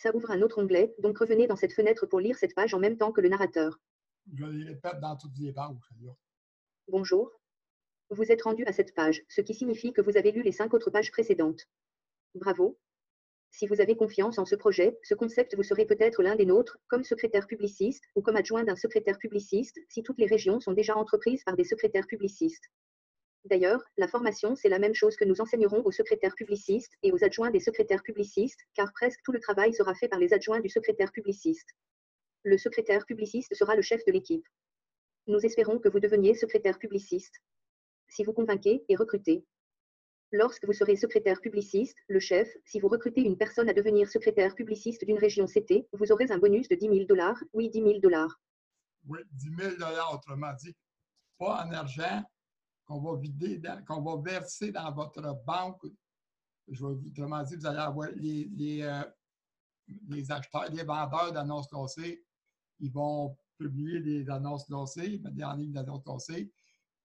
Ça ouvre un autre onglet, donc revenez dans cette fenêtre pour lire cette page en même temps que le narrateur. Je les répète dans toutes les pages. Là. Bonjour. Vous êtes rendu à cette page, ce qui signifie que vous avez lu les 5 autres pages précédentes. Bravo. Si vous avez confiance en ce projet, ce concept vous serez peut-être l'un des nôtres, comme secrétaire publiciste, ou comme adjoint d'un secrétaire publiciste, si toutes les régions sont déjà entreprises par des secrétaires publicistes. D'ailleurs, la formation, c'est la même chose que nous enseignerons aux secrétaires publicistes et aux adjoints des secrétaires publicistes, car presque tout le travail sera fait par les adjoints du secrétaire publiciste. Le secrétaire publiciste sera le chef de l'équipe. Nous espérons que vous deveniez secrétaire publiciste. Si vous convainquez et recrutez. Lorsque vous serez secrétaire publiciste, le chef, si vous recrutez une personne à devenir secrétaire publiciste d'une région CT, vous aurez un bonus de 10 000 $. Oui, 10 000 $. Oui, 10 000 $, autrement dit. Pas en argent qu'on va vider, qu'on va verser dans votre banque. Autrement dit, vous allez avoir les acheteurs, les vendeurs d'annonces lancées, ils vont publier des annonces lancées, mettre en ligne des annonces lancées.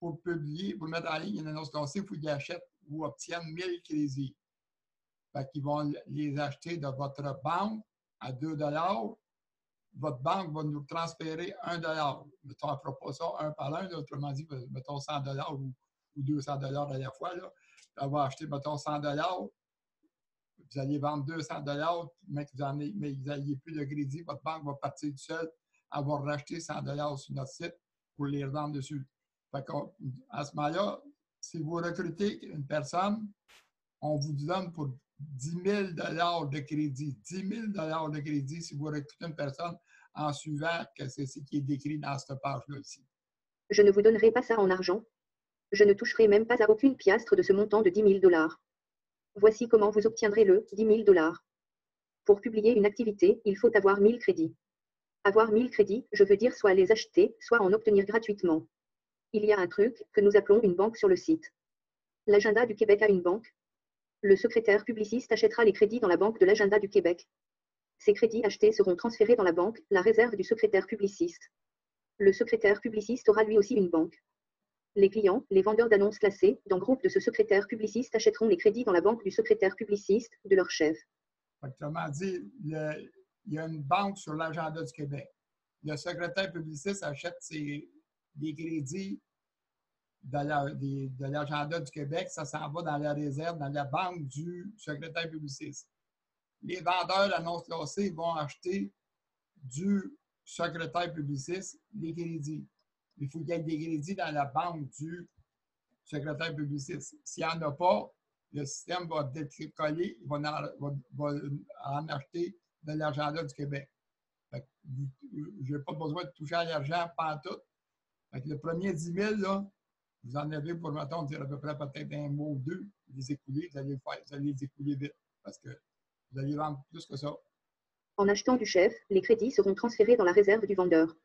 Pour publier, pour mettre en ligne une annonce lancée, il faut qu'ils achètent ou obtiennent 1000 crédits. Fait qu'ils vont les acheter de votre banque à 2 $. Votre banque va nous transférer 1 $. Mettons, on ne fera pas ça un par un, là, autrement dit, mettons 100 $ ou 200 $ à la fois. Là. On va acheter, mettons, 100 $. Vous allez vendre 200 $, mais vous n'ayez plus de crédit. Votre banque va partir toute seule. Elle va racheter 100 $ sur notre site pour les revendre dessus. Fait à ce moment-là, si vous recrutez une personne, on vous donne pour 10 000 $ de crédit. 10 000 $ de crédit si vous recrutez une personne en suivant que c'est ce qui est décrit dans cette page-là ici. Je ne vous donnerai pas ça en argent. Je ne toucherai même pas à aucune piastre de ce montant de 10 000 $. Voici comment vous obtiendrez le 10 000 $. Pour publier une activité, il faut avoir 1000 crédits. Avoir 1000 crédits, je veux dire soit les acheter, soit en obtenir gratuitement. Il y a un truc que nous appelons une banque sur le site. L'agenda du Québec a une banque. Le secrétaire publiciste achètera les crédits dans la banque de l'agenda du Québec. Ces crédits achetés seront transférés dans la banque, la réserve du secrétaire publiciste. Le secrétaire publiciste aura lui aussi une banque. Les clients, les vendeurs d'annonces classés, dans le groupe de ce secrétaire publiciste achèteront les crédits dans la banque du secrétaire publiciste, de leur chef. Autrement dit, il y a une banque sur l'agenda du Québec. Le secrétaire publiciste achète des crédits de l'agenda du Québec, ça s'en va dans la réserve, dans la banque du secrétaire publiciste. Les vendeurs d'annonces lancées vont acheter du secrétaire publiciste les crédits. Il faut qu'il y ait des crédits dans la banque du secrétaire publiciste. S'il n'y en a pas, le système va décoller, il va en acheter de l'agenda du Québec. Je n'ai pas besoin de toucher à l'argent pantoute. Le premier 10 000, là, vous en avez pour, mettons, dire à peu près peut-être un mois ou deux, les écouler, vous allez les écouler vite parce que vous allez vendre plus que ça. En achetant du chef, les crédits seront transférés dans la réserve du vendeur.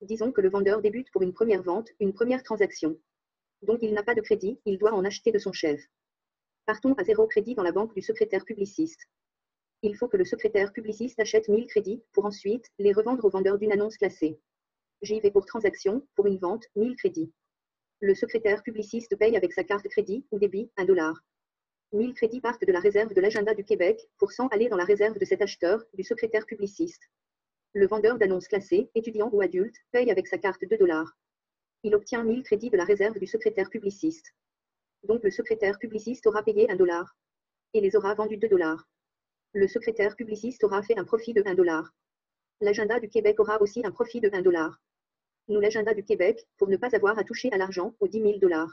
Disons que le vendeur débute pour une première vente, une première transaction. Donc il n'a pas de crédit, il doit en acheter de son chef. Partons à 0 crédit dans la banque du secrétaire publiciste. Il faut que le secrétaire publiciste achète 1000 crédits pour ensuite les revendre au vendeur d'une annonce classée. J'y vais pour transaction, pour une vente, 1000 crédits. Le secrétaire publiciste paye avec sa carte crédit ou débit, 1 $. 1000 crédits partent de la réserve de l'agenda du Québec, pour 100 aller dans la réserve de cet acheteur, du secrétaire publiciste. Le vendeur d'annonces classées, étudiant ou adulte, paye avec sa carte 2 $. Il obtient 1000 crédits de la réserve du secrétaire publiciste. Donc le secrétaire publiciste aura payé 1 $. Et les aura vendus 2 $. Le secrétaire publiciste aura fait un profit de 1 $. L'agenda du Québec aura aussi un profit de 1 $. Nous, l'agenda du Québec, pour ne pas avoir à toucher à l'argent, aux 10 000 $.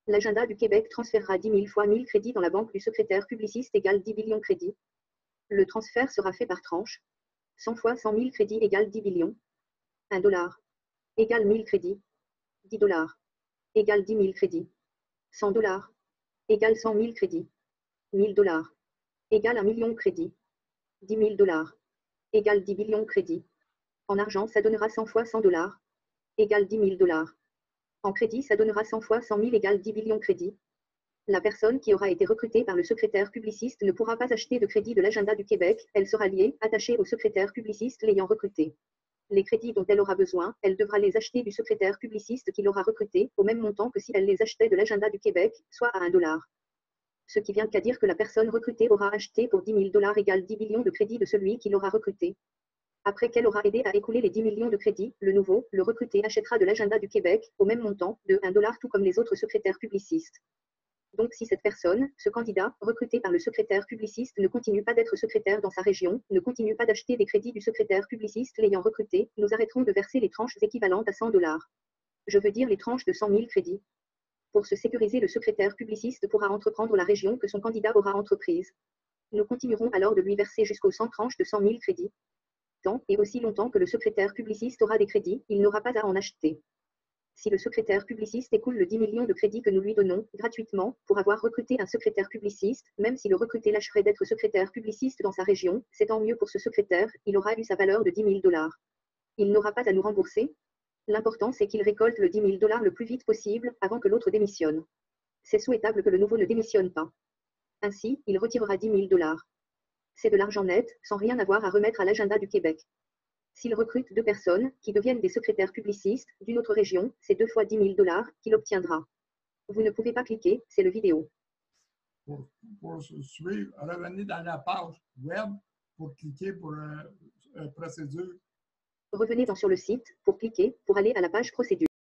L'agenda du Québec transférera 10 000 fois 1000 crédits dans la banque du secrétaire publiciste égale 10 billions crédits. Le transfert sera fait par tranche. 100 fois 100 000 crédits égale 10 billions. 1 $ égale 1000 crédits. 10 $ égale 10 000 crédits. 100 $ égale 100 000 crédits. 1000 $ égale 1 million crédits. 10 000 $ égale 10 billions crédits. En argent, ça donnera 100 fois 100 $ égale 10 000 $. En crédit, ça donnera 100 fois 100 000 égale 10 billions crédits. La personne qui aura été recrutée par le secrétaire publiciste ne pourra pas acheter de crédit de l'agenda du Québec, elle sera liée, attachée au secrétaire publiciste l'ayant recruté. Les crédits dont elle aura besoin, elle devra les acheter du secrétaire publiciste qui l'aura recruté, au même montant que si elle les achetait de l'agenda du Québec, soit à 1 $. Ce qui vient qu'à dire que la personne recrutée aura acheté pour 10 000 $ égale 10 millions de crédits de celui qui l'aura recruté. Après qu'elle aura aidé à écouler les 10 millions de crédits, le recruté achètera de l'agenda du Québec, au même montant, de 1 $ tout comme les autres secrétaires publicistes. Donc si cette personne, ce candidat, recruté par le secrétaire publiciste ne continue pas d'être secrétaire dans sa région, ne continue pas d'acheter des crédits du secrétaire publiciste l'ayant recruté, nous arrêterons de verser les tranches équivalentes à 100 $. Je veux dire les tranches de 100 000 crédits. Pour se sécuriser, le secrétaire publiciste pourra entreprendre la région que son candidat aura entreprise. Nous continuerons alors de lui verser jusqu'aux 100 tranches de 100 000 crédits. Tant et aussi longtemps que le secrétaire publiciste aura des crédits, il n'aura pas à en acheter. Si le secrétaire publiciste écoule le 10 millions de crédits que nous lui donnons, gratuitement, pour avoir recruté un secrétaire publiciste, même si le recruté lâcherait d'être secrétaire publiciste dans sa région, c'est tant mieux pour ce secrétaire, il aura eu sa valeur de 10 000 $. Il n'aura pas à nous rembourser. L'important c'est qu'il récolte le 10 000 $ le plus vite possible, avant que l'autre démissionne. C'est souhaitable que le nouveau ne démissionne pas. Ainsi, il retirera 10 000 $. C'est de l'argent net, sans rien avoir à remettre à l'agenda du Québec. S'il recrute 2 personnes, qui deviennent des secrétaires publicistes, d'une autre région, c'est 2 fois 10 000 $ qu'il obtiendra. Vous ne pouvez pas cliquer, c'est le vidéo. Pour suivre, revenez dans la page web pour cliquer pour procédure. Revenez-en sur le site, pour cliquer, pour aller à la page procédure.